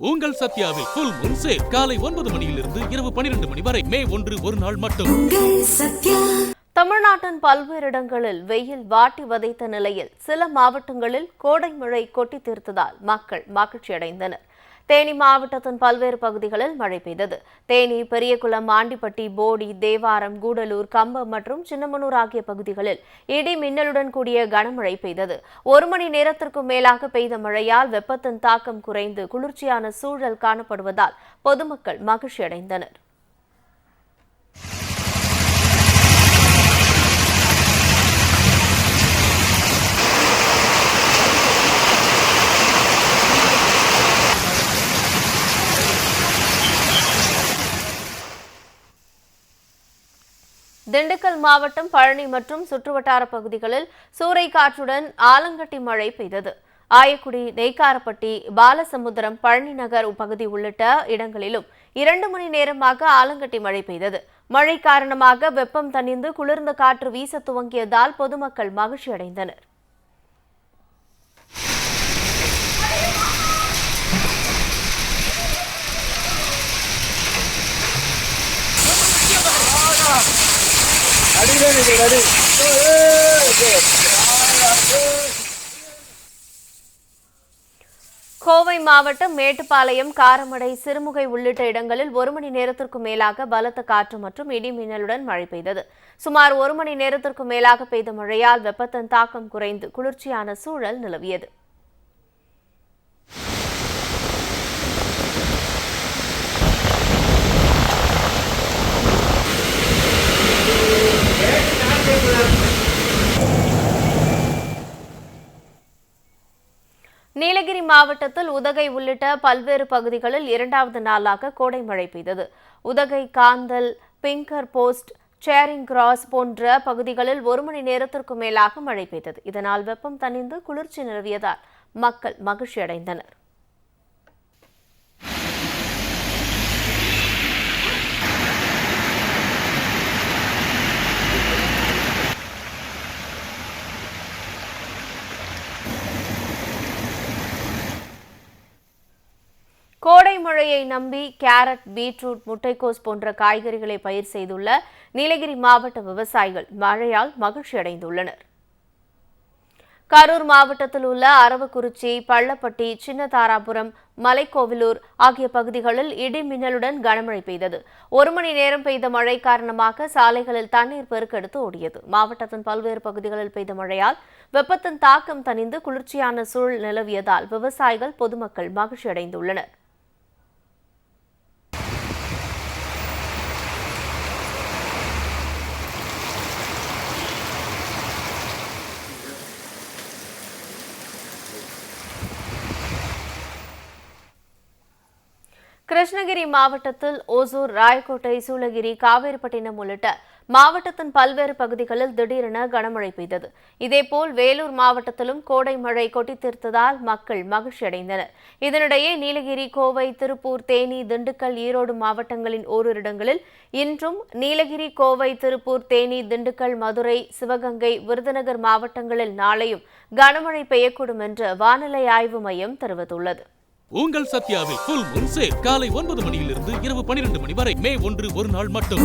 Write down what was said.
உங்கள் சத்யாவில் full Moon sale காலை 9 மணியிலிருந்து இரவு 12 மணி வரை மே 1 ஒரு நாள் மட்டும். தமிழ்நாட்டின் பல்வேறு இடங்களில் வெயில் வாட்டி வதைத்த நிலையில் சில மாவட்டங்களில் கோடை மழை கொட்டி தீர்த்ததால் மக்கள் மகிழ்ச்சியடைந்தனர். தேனி மாவட்டத்தின் பல்வேறு பகுதிகளில் மழை பெய்தது. தேனி, பெரியகுளம், ஆண்டிப்பட்டி, போடி, தேவாரம், கூடலூர், கம்பம் மற்றும் சின்னமனூர் ஆகிய பகுதிகளில் இடி மின்னலுடன் கூடிய கனமழை பெய்தது. 1 மணி நேரத்திற்கும் மேலாக பெய்த மழையால் வெப்பத்தின் தாக்கம் குறைந்து குளிர்ச்சியான சூழல் காணப்படுவதால் பொதுமக்கள் மகிழ்ச்சியடைந்தனர். திண்டுக்கல் மாவட்டம் பழனி மற்றும் சுற்றுவட்டார பகுதிகளில் சூறைக்காற்றுடன் ஆலங்கட்டி மழை பெய்தது. ஆயக்குடி, நெய்க்காரப்பட்டி, பாலசமுத்திரம், பழனி நகர் பகுதி உள்ளிட்ட இடங்களிலும் 2 மணி நேரமாக ஆலங்கட்டி மழை பெய்தது. மழை காரணமாக வெப்பம் தணிந்து குளிர்ந்த காற்று வீச துவங்கியதால் பொதுமக்கள் மகிழ்ச்சியடைந்தனர். கோவை மாவட்டம் மேட்டுப்பாளையம், காரமடை, சிறுமுகை உள்ளிட்ட இடங்களில் 1 மணி நேரத்திற்கும் மேலாக பலத்த காற்று மற்றும் இடி மின்னலுடன் மழை பெய்தது. சுமார் 1 மணி நேரத்திற்கும் மேலாக பெய்த மழையால் வெப்பத்தின் தாக்கம் குறைந்து குளிர்ச்சியான சூழல் நிலவியது. நீலகிரி மாவட்டத்தில் உதகை உள்ளிட்ட பல்வேறு பகுதிகளில் 2வது நாளாக கோடை மழை பெய்தது. Udhagai, Kanthal, Finger Post, Charing Cross போன்ற பகுதிகளில் 1 மணி நேரத்திற்கு மேலாக மழை பெய்தது. இதனால் வெப்பம் தணிந்து குளிர்ச்சி நிலவியதால் மக்கள் மகிழ்ச்சியடைந்தனர். கோடை மழையை நம்பி கேரட், பீட்ரூட், முட்டைக்கோஸ் போன்ற காய்கறிகளை பயிர் செய்துள்ள நீலகிரி மாவட்ட விவசாயிகள் மழையால் மகிழ்ச்சியடைந்துள்ளனர். கரூர் மாவட்டத்தில் உள்ள அரவக்குறிச்சி, பள்ளப்பட்டி, சின்னதாராபுரம், மலைக்கோவிலூர் ஆகிய பகுதிகளில் இடி மின்னலுடன் கனமழை பெய்தது. 1 மணி நேரம் பெய்த மழை காரணமாக சாலைகளில் தண்ணீர் பெருக்கெடுத்து ஓடியது. மாவட்டத்தின் பல்வேறு பகுதிகளில் பெய்த மழையால் வெப்பத்தின் தாக்கம் தணிந்து குளிர்ச்சியான சூழல் நிலவியதால் விவசாயிகள், பொதுமக்கள் மகிழ்ச்சியடைந்துள்ளனர். கிருஷ்ணகிரி மாவட்டத்தில் ஓசூர், ராயக்கோட்டை, சூளகிரி, காவேரிப்பட்டினம் உள்ளிட்ட மாவட்டத்தின் பல்வேறு பகுதிகளில் திடீரென கனமழை பெய்தது. இதேபோல் வேலூர் மாவட்டத்திலும் கோடை மழை கொட்டித்தீர்த்ததால் மக்கள் மகிழ்ச்சியடைந்தனர். இதனிடையே நீலகிரி, கோவை, திருப்பூர், தேனி, திண்டுக்கல், ஈரோடு மாவட்டங்களின் ஓரிரு இடங்களில் இன்றும் நீலகிரி, கோவை, திருப்பூர், தேனி, திண்டுக்கல், மதுரை, சிவகங்கை, விருதுநகர் மாவட்டங்களில் நாளையும் கனமழை பெய்யக்கூடும் என்று வானிலை ஆய்வு மையம் தெரிவித்துள்ளது. உங்கள் சத்யாவில் ஃபுல் மூன் சேல் காலை 9 மணியிலிருந்து இரவு 12 மணி வரை மே 1 ஒரு நாள் மட்டும்.